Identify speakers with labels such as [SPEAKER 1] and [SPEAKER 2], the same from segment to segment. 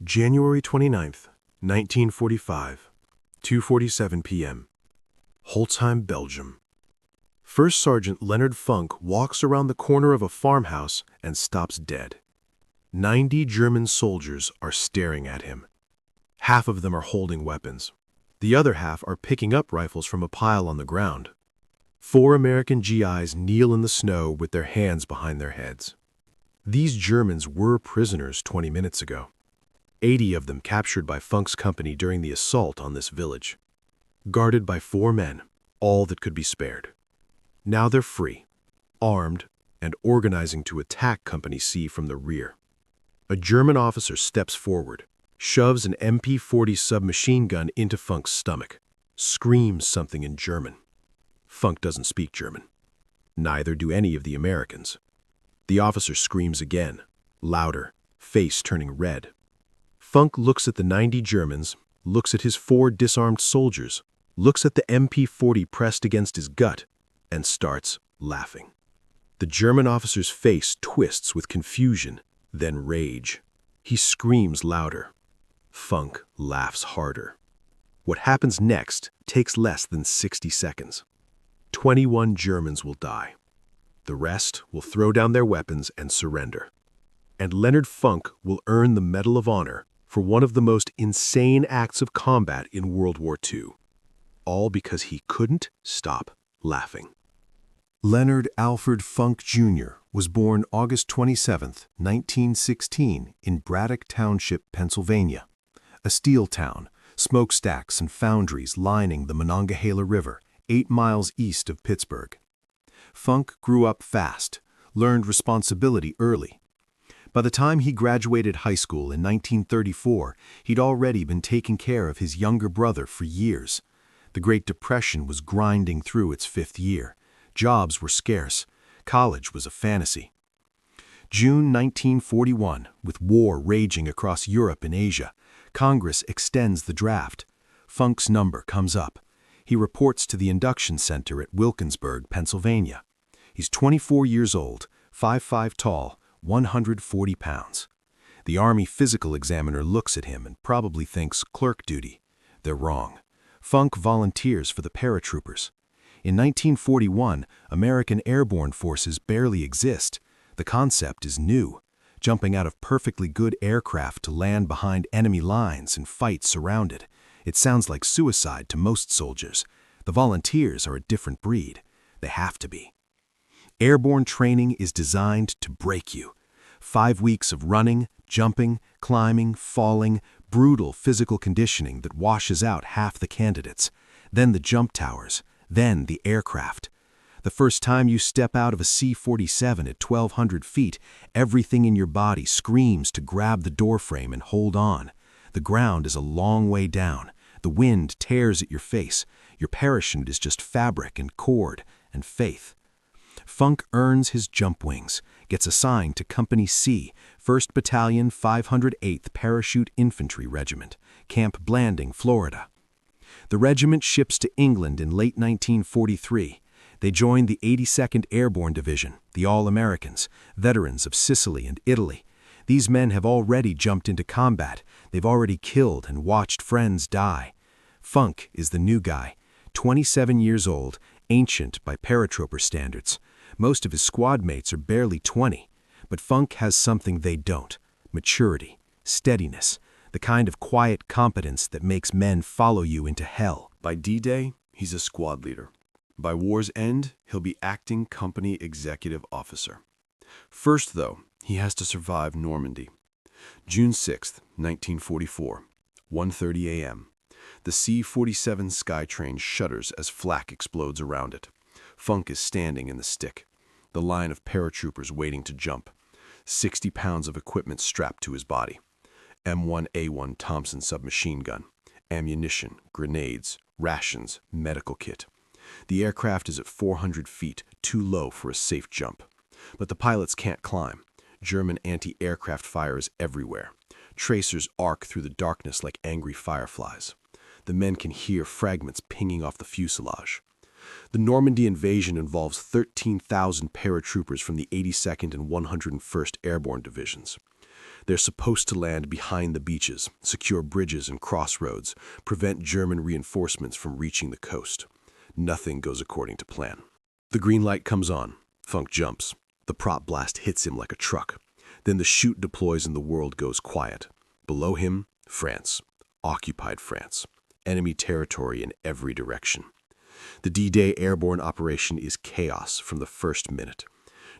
[SPEAKER 1] January 29th, 1945, 2:47 p.m. Holtzheim, Belgium. First Sergeant Leonard Funk walks around the corner of a farmhouse and stops dead. 90 German soldiers are staring at him. Half of them are holding weapons. The other half are picking up rifles from a pile on the ground. 4 American GIs kneel in the snow with their hands behind their heads. These Germans were prisoners 20 minutes ago. 80 of them captured by Funk's company during the assault on this village. Guarded by 4 men, all that could be spared. Now they're free, armed, and organizing to attack Company C from the rear. A German officer steps forward, shoves an MP40 submachine gun into Funk's stomach, screams something in German. Funk doesn't speak German. Neither do any of the Americans. The officer screams again, louder, face turning red. Funk looks at the 90 Germans, looks at his 4 disarmed soldiers, looks at the MP40 pressed against his gut, and starts laughing. The German officer's face twists with confusion, then rage. He screams louder. Funk laughs harder. What happens next takes less than 60 seconds. 21 Germans will die. The rest will throw down their weapons and surrender. And Leonard Funk will earn the Medal of Honor for one of the most insane acts of combat in World War II. All because he couldn't stop laughing. Leonard Alfred Funk, Jr. was born August 27, 1916, in Braddock Township, Pennsylvania, a steel town, smokestacks and foundries lining the Monongahela River, 8 miles east of Pittsburgh. Funk grew up fast, learned responsibility early. By the time he graduated high school in 1934, he'd already been taking care of his younger brother for years. The Great Depression was grinding through its 5th year. Jobs were scarce. College was a fantasy. June 1941, with war raging across Europe and Asia, Congress extends the draft. Funk's number comes up. He reports to the induction center at Wilkinsburg, Pennsylvania. He's 24 years old, 5'5" tall, 140 pounds. The Army physical examiner looks at him and probably thinks clerk duty. They're wrong. Funk volunteers for the Paratroopers. In 1941, American airborne forces barely exist. The concept is new, jumping out of perfectly good aircraft to land behind enemy lines and fight surrounded. It sounds like suicide to most soldiers. The volunteers are a different breed. They have to be. Airborne training is designed to break you. 5 weeks of running, jumping, climbing, falling, brutal physical conditioning that washes out half the candidates. Then the jump towers. Then the aircraft. The first time you step out of a C-47 at 1,200 feet, everything in your body screams to grab the doorframe and hold on. The ground is a long way down. The wind tears at your face. Your parachute is just fabric and cord and faith. Funk earns his jump wings, gets assigned to Company C, 1st Battalion 508th Parachute Infantry Regiment, Camp Blanding, Florida. The regiment ships to England in late 1943. They join the 82nd Airborne Division, the All-Americans, veterans of Sicily and Italy. These men have already jumped into combat. They've already killed and watched friends die. Funk is the new guy, 27 years old, ancient by Paratrooper standards. Most of his squad mates are barely 20, but Funk has something they don't: maturity, steadiness, the kind of quiet competence that makes men follow you into hell.
[SPEAKER 2] By D-Day, he's a squad leader. By war's end, he'll be acting company executive officer. First, though, he has to survive Normandy. June 6, 1944, 1:30 a.m. The C-47 Skytrain shudders as flak explodes around it. Funk is standing in the stick, the line of paratroopers waiting to jump. 60 pounds of equipment strapped to his body. M1A1 Thompson submachine gun, ammunition, grenades, rations, medical kit. The aircraft is at 400 feet, too low for a safe jump. But the pilots can't climb. German anti-aircraft fire is everywhere. Tracers arc through the darkness like angry fireflies. The men can hear fragments pinging off the fuselage. The Normandy invasion involves 13,000 paratroopers from the 82nd and 101st Airborne Divisions.
[SPEAKER 1] They're supposed to land behind the beaches, secure bridges and crossroads, prevent German reinforcements from reaching the coast. Nothing goes according to plan. The green light comes on. Funk jumps. The prop blast hits him like a truck. Then the chute deploys and the world goes quiet. Below him, France. Occupied France. Enemy territory in every direction. The D-Day airborne operation is chaos from the first minute.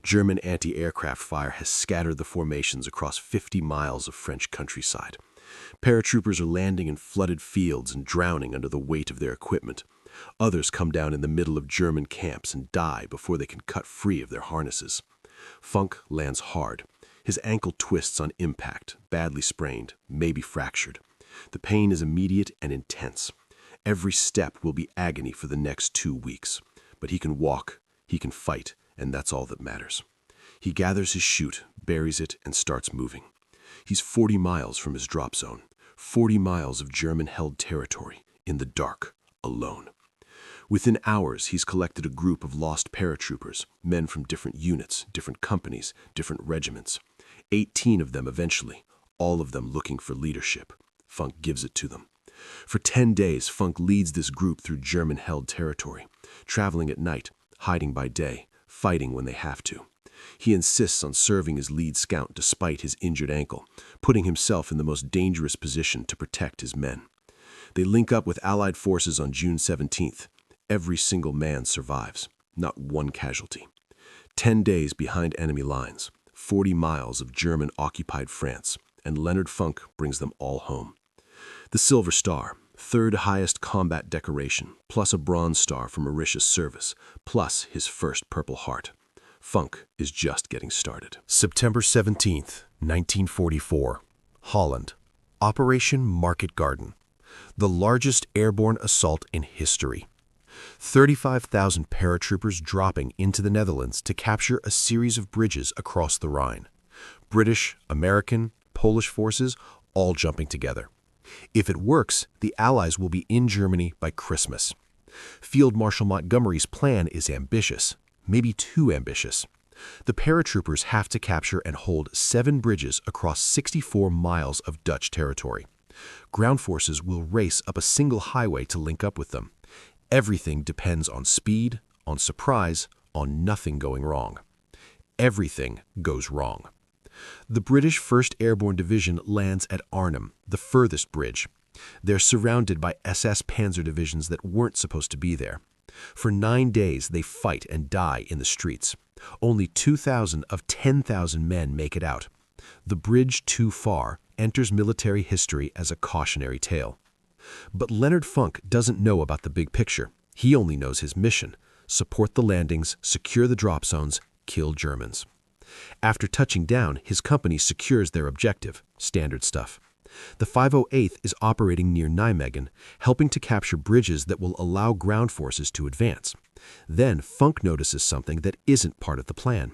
[SPEAKER 1] German anti-aircraft fire has scattered the formations across 50 miles of French countryside. Paratroopers are landing in flooded fields and drowning under the weight of their equipment. Others come down in the middle of German camps and die before they can cut free of their harnesses. Funk lands hard. His ankle twists on impact, badly sprained, maybe fractured. The pain is immediate and intense. Every step will be agony for the next 2 weeks. But he can walk, he can fight, and that's all that matters. He gathers his chute, buries it, and starts moving. He's 40 miles from his drop zone, 40 miles of German-held territory, in the dark, alone. Within hours, he's collected a group of lost paratroopers, men from different units, different companies, different regiments. 18 of them eventually, all of them looking for leadership. Funk gives it to them. For 10 days, Funk leads this group through German-held territory, traveling at night, hiding by day, fighting when they have to. He insists on serving as lead scout despite his injured ankle, putting himself in the most dangerous position to protect his men. They link up with Allied forces on June 17th. Every single man survives, not one casualty. 10 days behind enemy lines, 40 miles of German-occupied France, and Leonard Funk brings them all home. The Silver Star, third highest combat decoration, plus a Bronze Star for Mauritius service, plus his first Purple Heart. Funk is just getting started. September 17th, 1944. Holland. Operation Market Garden. The largest airborne assault in history. 35,000 paratroopers dropping into the Netherlands to capture a series of bridges across the Rhine. British, American, Polish forces all jumping together. If it works, the Allies will be in Germany by Christmas. Field Marshal Montgomery's plan is ambitious, maybe too ambitious. The paratroopers have to capture and hold 7 bridges across 64 miles of Dutch territory. Ground forces will race up a single highway to link up with them. Everything depends on speed, on surprise, on nothing going wrong. Everything goes wrong. The British 1st Airborne Division lands at Arnhem, the furthest bridge. They're surrounded by SS Panzer divisions that weren't supposed to be there. For 9 days, they fight and die in the streets. Only 2,000 of 10,000 men make it out. The bridge too far enters military history as a cautionary tale. But Leonard Funk doesn't know about the big picture. He only knows his mission: support the landings, secure the drop zones, kill Germans. After touching down, his company secures their objective, standard stuff. The 508th is operating near Nijmegen, helping to capture bridges that will allow ground forces to advance. Then Funk notices something that isn't part of the plan.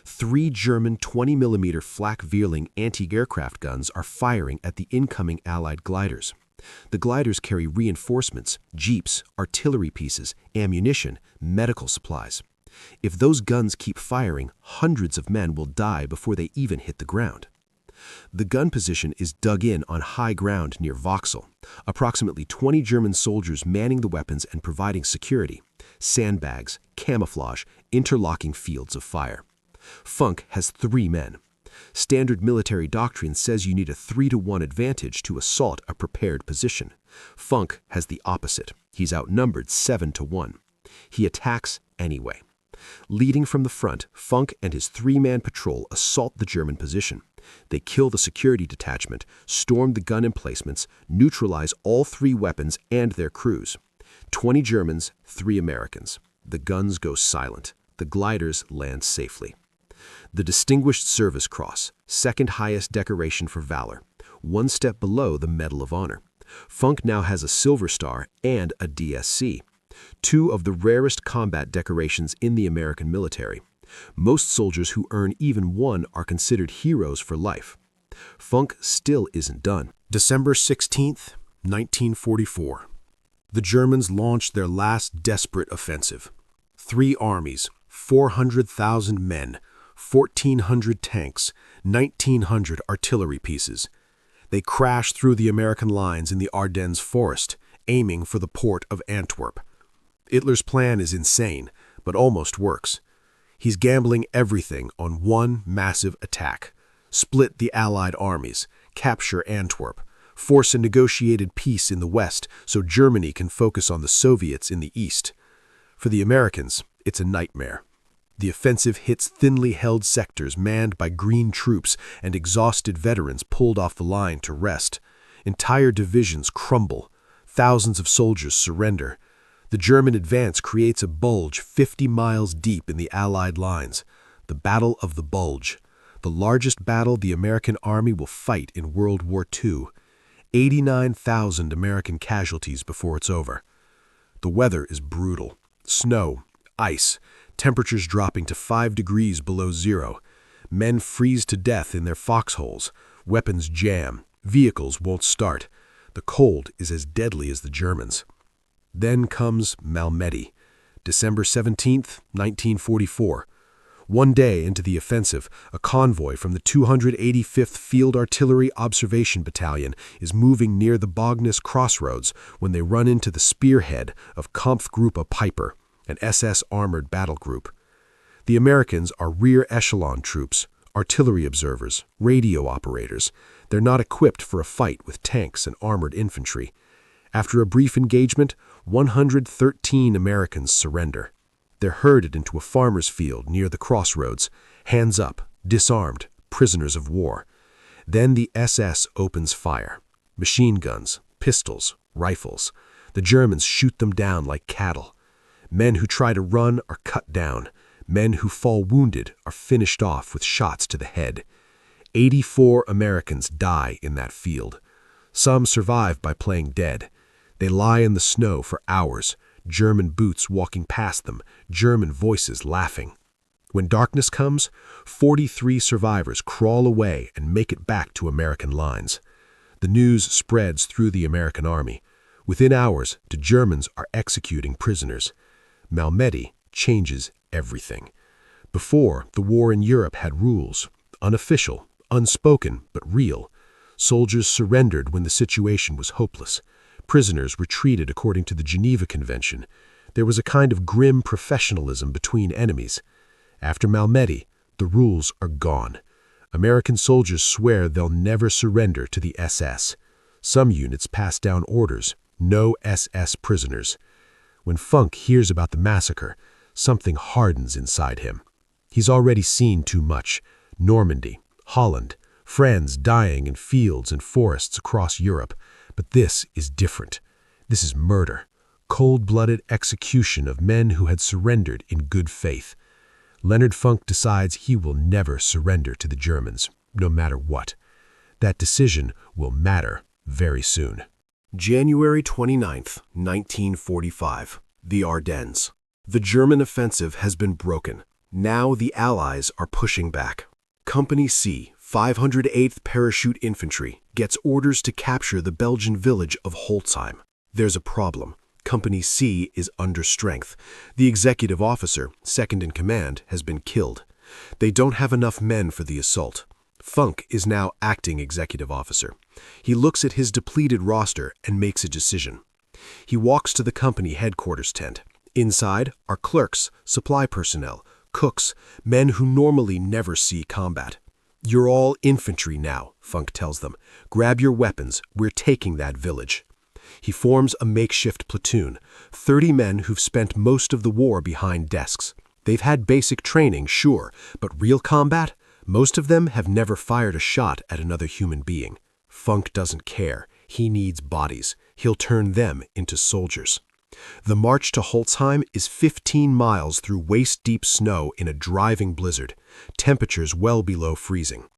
[SPEAKER 1] 3 German 20mm flak Vierling anti-aircraft guns are firing at the incoming Allied gliders. The gliders carry reinforcements, jeeps, artillery pieces, ammunition, medical supplies. If those guns keep firing, hundreds of men will die before they even hit the ground. The gun position is dug in on high ground near Vauxhall, approximately 20 German soldiers manning the weapons and providing security, sandbags, camouflage, interlocking fields of fire. Funk has 3 men. Standard military doctrine says you need a 3-to-1 advantage to assault a prepared position. Funk has the opposite. He's outnumbered 7-to-1. He attacks anyway. Leading from the front, Funk and his 3-man patrol assault the German position. They kill the security detachment, storm the gun emplacements, neutralize all 3 weapons and their crews. 20 Germans, 3 Americans. The guns go silent. The gliders land safely. The Distinguished Service Cross, 2nd highest decoration for valor, 1 step below the Medal of Honor. Funk now has a Silver Star and a DSC, 2 of the rarest combat decorations in the American military. Most soldiers who earn even 1 are considered heroes for life. Funk still isn't done. December 16th, 1944. The Germans launched their last desperate offensive. 3 armies, 400,000 men, 1,400 tanks, 1,900 artillery pieces. They crash through the American lines in the Ardennes forest, aiming for the port of Antwerp. Hitler's plan is insane, but almost works. He's gambling everything on one massive attack. Split the Allied armies, capture Antwerp, force a negotiated peace in the west so Germany can focus on the Soviets in the east. For the Americans, it's a nightmare. The offensive hits thinly held sectors manned by green troops and exhausted veterans pulled off the line to rest. Entire divisions crumble. Thousands of soldiers surrender. The German advance creates a bulge 50 miles deep in the Allied lines. The Battle of the Bulge, the largest battle the American army will fight in World War II. 89,000 American casualties before it's over. The weather is brutal. Snow, ice, temperatures dropping to 5 degrees below zero. Men freeze to death in their foxholes. Weapons jam. Vehicles won't start. The cold is as deadly as the Germans. Then comes Malmedy, December 17, 1944. One day into the offensive, a convoy from the 285th Field Artillery Observation Battalion is moving near the Bognes crossroads when they run into the spearhead of Kampfgruppe Piper, an SS armored battle group. The Americans are rear echelon troops, artillery observers, radio operators. They're not equipped for a fight with tanks and armored infantry. After a brief engagement, 113 Americans surrender. They're herded into a farmer's field near the crossroads, hands up, disarmed, prisoners of war. Then the SS opens fire. Machine guns, pistols, rifles. The Germans shoot them down like cattle. Men who try to run are cut down. Men who fall wounded are finished off with shots to the head. 84 Americans die in that field. Some survive by playing dead. They lie in the snow for hours, German boots walking past them, German voices laughing. When darkness comes, 43 survivors crawl away and make it back to American lines. The news spreads through the American army. Within hours, the Germans are executing prisoners. Malmedy changes everything. Before, the war in Europe had rules, unofficial, unspoken, but real. Soldiers surrendered when the situation was hopeless. Prisoners were treated according to the Geneva Convention. There was a kind of grim professionalism between enemies. After Malmedy, the rules are gone. American soldiers swear they'll never surrender to the SS. Some units pass down orders, no SS prisoners. When Funk hears about the massacre, something hardens inside him. He's already seen too much. Normandy, Holland, friends dying in fields and forests across Europe. But this is different. This is murder, cold-blooded execution of men who had surrendered in good faith. Leonard Funk decides he will never surrender to the Germans, no matter what. That decision will matter very soon. January 29th, 1945. The Ardennes. The German offensive has been broken. Now the Allies are pushing back. Company C, 508th Parachute Infantry, gets orders to capture the Belgian village of Holtzheim. There's a problem. Company C is under strength. The executive officer, second in command, has been killed. They don't have enough men for the assault. Funk is now acting executive officer. He looks at his depleted roster and makes a decision. He walks to the company headquarters tent. Inside are clerks, supply personnel, cooks, men who normally never see combat. "You're all infantry now," Funk tells them. "Grab your weapons. We're taking that village." He forms a makeshift platoon, 30 men who've spent most of the war behind desks. They've had basic training, sure, but real combat? Most of them have never fired a shot at another human being. Funk doesn't care. He needs bodies. He'll turn them into soldiers. The march to Holtzheim is 15 miles through waist-deep snow in a driving blizzard, temperatures well below freezing.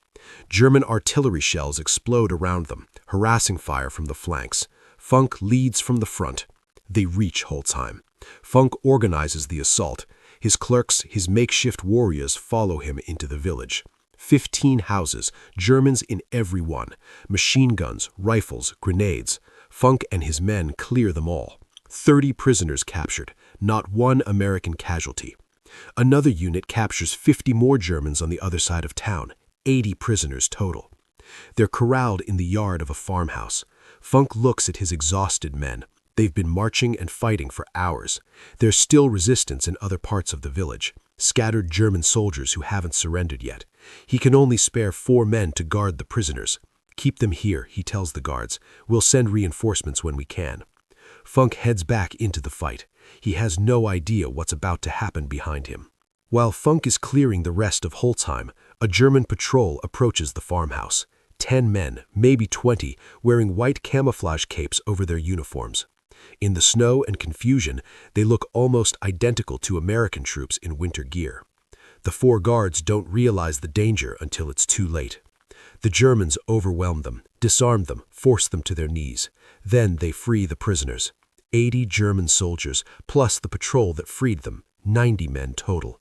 [SPEAKER 1] German artillery shells explode around them, harassing fire from the flanks. Funk leads from the front. They reach Holtzheim. Funk organizes the assault. His clerks, his makeshift warriors follow him into the village. 15 houses, Germans in every one. Machine guns, rifles, grenades. Funk and his men clear them all. 30 prisoners captured, not one American casualty. Another unit captures 50 more Germans on the other side of town. 80 prisoners total. They're corralled in the yard of a farmhouse. Funk looks at his exhausted men. They've been marching and fighting for hours. There's still resistance in other parts of the village, scattered German soldiers who haven't surrendered yet. He can only spare 4 men to guard the prisoners. Keep them here, he tells the guards. We'll send reinforcements when we can. Funk heads back into the fight. He has no idea what's about to happen behind him. While Funk is clearing the rest of Holtzheim, a German patrol approaches the farmhouse. 10 men, maybe 20, wearing white camouflage capes over their uniforms. In the snow and confusion, they look almost identical to American troops in winter gear. The 4 guards don't realize the danger until it's too late. The Germans overwhelm them, disarm them, force them to their knees. Then they free the prisoners. 80 German soldiers, plus the patrol that freed them, 90 men total.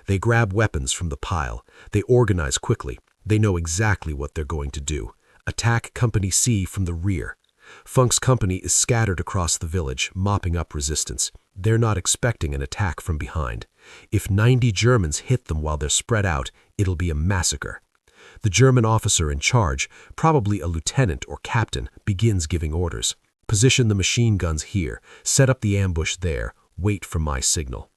[SPEAKER 1] They grab weapons from the pile. They organize quickly. They know exactly what they're going to do. Attack Company C from the rear. Funk's company is scattered across the village, mopping up resistance. They're not expecting an attack from behind. If 90 Germans hit them while they're spread out, it'll be a massacre. The German officer in charge, probably a lieutenant or captain, begins giving orders. Position the machine guns here, set up the ambush there, wait for my signal.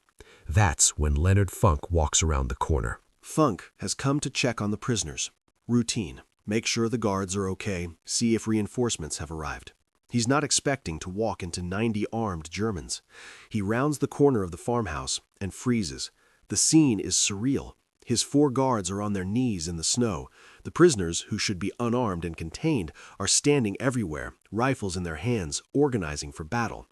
[SPEAKER 1] That's when Leonard Funk walks around the corner.
[SPEAKER 3] Funk has come to check on the prisoners. Routine. Make sure the guards are okay, see if reinforcements have arrived. He's not expecting to walk into 90 armed Germans. He rounds the corner of the farmhouse and freezes. The scene is surreal. His 4 guards are on their knees in the snow. The prisoners, who should be unarmed and contained, are standing everywhere, rifles in their hands, organizing for battle.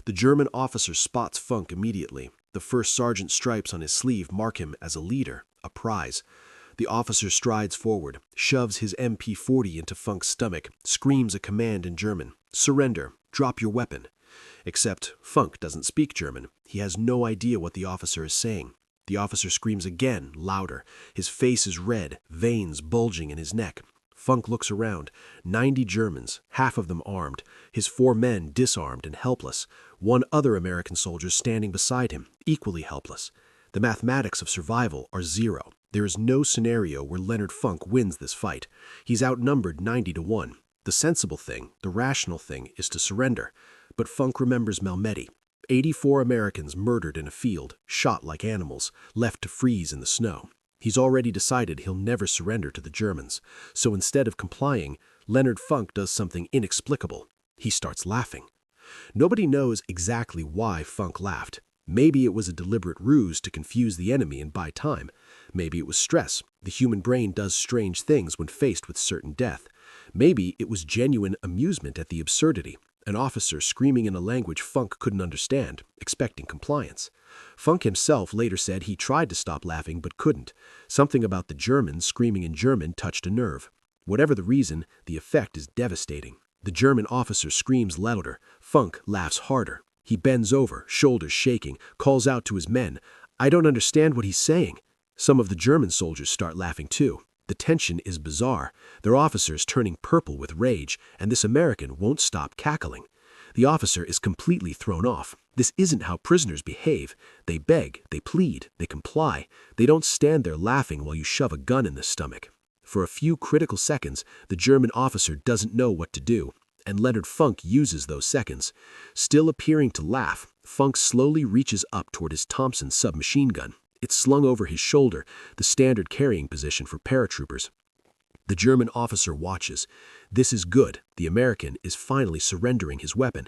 [SPEAKER 3] The German officer spots Funk immediately. The first sergeant stripes on his sleeve mark him as a leader, a prize. The officer strides forward, shoves his MP40 into Funk's stomach, screams a command in German. Surrender. Drop your weapon. Except Funk doesn't speak German. He has no idea what the officer is saying. The officer screams again, louder. His face is red, veins bulging in his neck. Funk looks around. 90 Germans, half of them armed. His 4 men disarmed and helpless. 1 other American soldier standing beside him, equally helpless. The mathematics of survival are 0. There is no scenario where Leonard Funk wins this fight. He's outnumbered 90-1. The sensible thing, the rational thing, is to surrender. But Funk remembers Malmedy. 84 Americans murdered in a field, shot like animals, left to freeze in the snow. He's already decided he'll never surrender to the Germans. So instead of complying, Leonard Funk does something inexplicable. He starts laughing. Nobody knows exactly why Funk laughed. Maybe it was a deliberate ruse to confuse the enemy and buy time. Maybe it was stress. The human brain does strange things when faced with certain death. Maybe it was genuine amusement at the absurdity. An officer screaming in a language Funk couldn't understand, expecting compliance. Funk himself later said he tried to stop laughing but couldn't. Something about the Germans screaming in German touched a nerve. Whatever the reason, the effect is devastating. The German officer screams louder. Funk laughs harder. He bends over, shoulders shaking, calls out to his men, "I don't understand what he's saying." Some of the German soldiers start laughing too. The tension is bizarre. Their officer is turning purple with rage, and this American won't stop cackling. The officer is completely thrown off. This isn't how prisoners behave. They beg, they plead, they comply. They don't stand there laughing while you shove a gun in the stomach. For a few critical seconds, the German officer doesn't know what to do, and Leonard Funk uses those seconds. Still appearing to laugh, Funk slowly reaches up toward his Thompson submachine gun. It's slung over his shoulder, the standard carrying position for paratroopers. The German officer watches. This is good. The American is finally surrendering his weapon.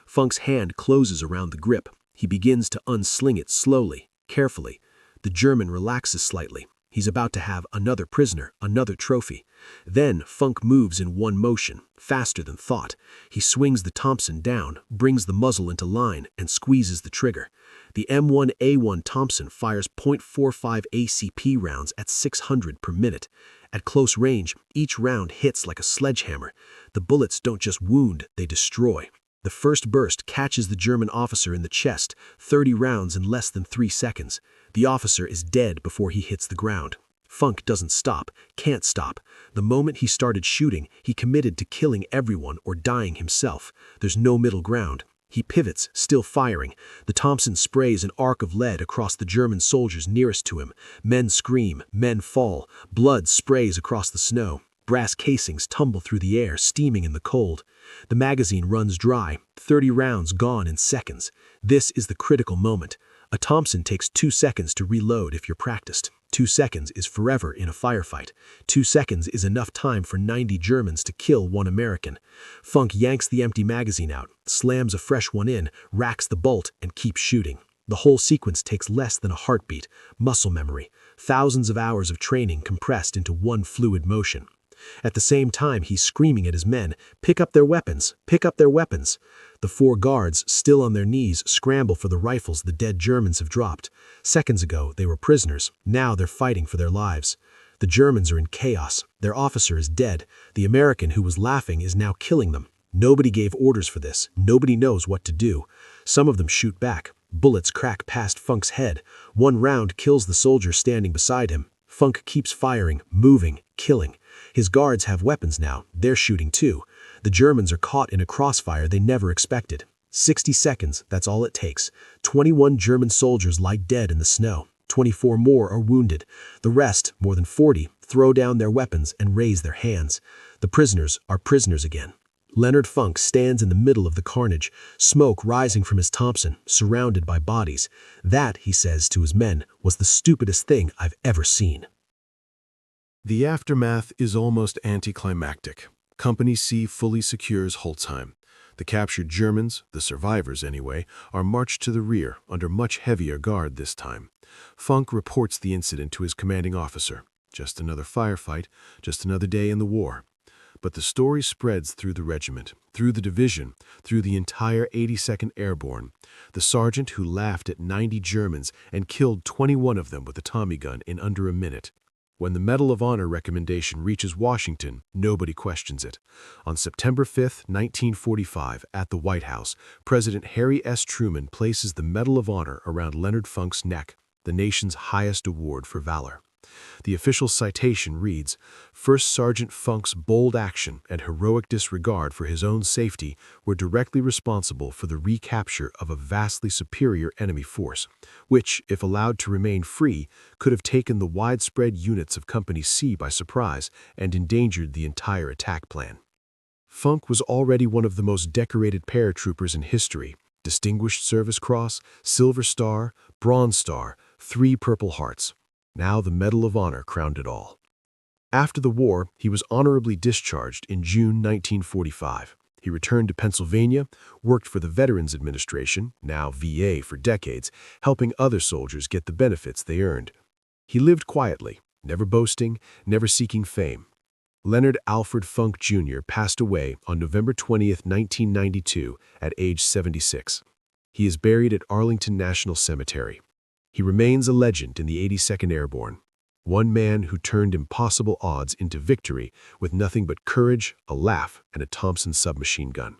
[SPEAKER 3] Funk's hand closes around the grip. He begins to unsling it slowly, carefully. The German relaxes slightly. He's about to have another prisoner, another trophy. Then Funk moves in one motion, faster than thought. He swings the Thompson down, brings the muzzle into line, and squeezes the trigger. The M1A1 Thompson fires .45 ACP rounds at 600 per minute. At close range, each round hits like a sledgehammer. The bullets don't just wound, they destroy. The first burst catches the German officer in the chest, 30 rounds in less than 3 seconds. The officer is dead before he hits the ground. Funk doesn't stop, can't stop. The moment he started shooting, he committed to killing everyone or dying himself. There's no middle ground. He pivots, still firing. The Thompson sprays an arc of lead across the German soldiers nearest to him. Men scream, men fall. Blood sprays across the snow. Brass casings tumble through the air, steaming in the cold. The magazine runs dry, 30 rounds gone in seconds. This is the critical moment. A Thompson takes 2 seconds to reload if you're practiced. 2 seconds is forever in a firefight. 2 seconds is enough time for 90 Germans to kill 1 American. Funk yanks the empty magazine out, slams a fresh one in, racks the bolt, and keeps shooting. The whole sequence takes less than a heartbeat, muscle memory, thousands of hours of training compressed into one fluid motion. At the same time, he's screaming at his men, "Pick up their weapons! Pick up their weapons!" The 4 guards, still on their knees, scramble for the rifles the dead Germans have dropped. Seconds ago, they were prisoners. Now they're fighting for their lives. The Germans are in chaos. Their officer is dead. The American who was laughing is now killing them. Nobody gave orders for this. Nobody knows what to do. Some of them shoot back. Bullets crack past Funk's head. 1 round kills the soldier standing beside him. Funk keeps firing, moving, killing. His guards have weapons now. They're shooting too. The Germans are caught in a crossfire they never expected. 60 seconds, that's all it takes. 21 German soldiers lie dead in the snow. 24 more are wounded. The rest, more than 40, throw down their weapons and raise their hands. The prisoners are prisoners again. Leonard Funk stands in the middle of the carnage, smoke rising from his Thompson, surrounded by bodies. That, he says to his men, was the stupidest thing I've ever seen.
[SPEAKER 1] The aftermath is almost anticlimactic. Company C fully secures Holtzheim. The captured Germans, the survivors anyway, are marched to the rear under much heavier guard this time. Funk reports the incident to his commanding officer. Just another firefight, just another day in the war. But the story spreads through the regiment, through the division, through the entire 82nd Airborne. The sergeant who laughed at 90 Germans and killed 21 of them with a Tommy gun in under a minute. When the Medal of Honor recommendation reaches Washington, nobody questions it. On September 5, 1945, at the White House, President Harry S. Truman places the Medal of Honor around Leonard Funk's neck, the nation's highest award for valor. The official citation reads, "First Sergeant Funk's bold action and heroic disregard for his own safety were directly responsible for the recapture of a vastly superior enemy force, which, if allowed to remain free, could have taken the widespread units of Company C by surprise and endangered the entire attack plan." Funk was already one of the most decorated paratroopers in history. Distinguished Service Cross, Silver Star, Bronze Star, 3 Purple Hearts. Now the Medal of Honor crowned it all. After the war, he was honorably discharged in June 1945. He returned to Pennsylvania, worked for the Veterans Administration, now VA for decades, helping other soldiers get the benefits they earned. He lived quietly, never boasting, never seeking fame. Leonard Alfred Funk Jr. passed away on November 20, 1992, at age 76. He is buried at Arlington National Cemetery. He remains a legend in the 82nd Airborne, one man who turned impossible odds into victory with nothing but courage, a laugh, and a Thompson submachine gun.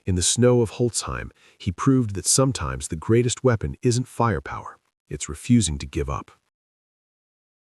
[SPEAKER 1] In the snow of Holtzheim, he proved that sometimes the greatest weapon isn't firepower, it's refusing to give up.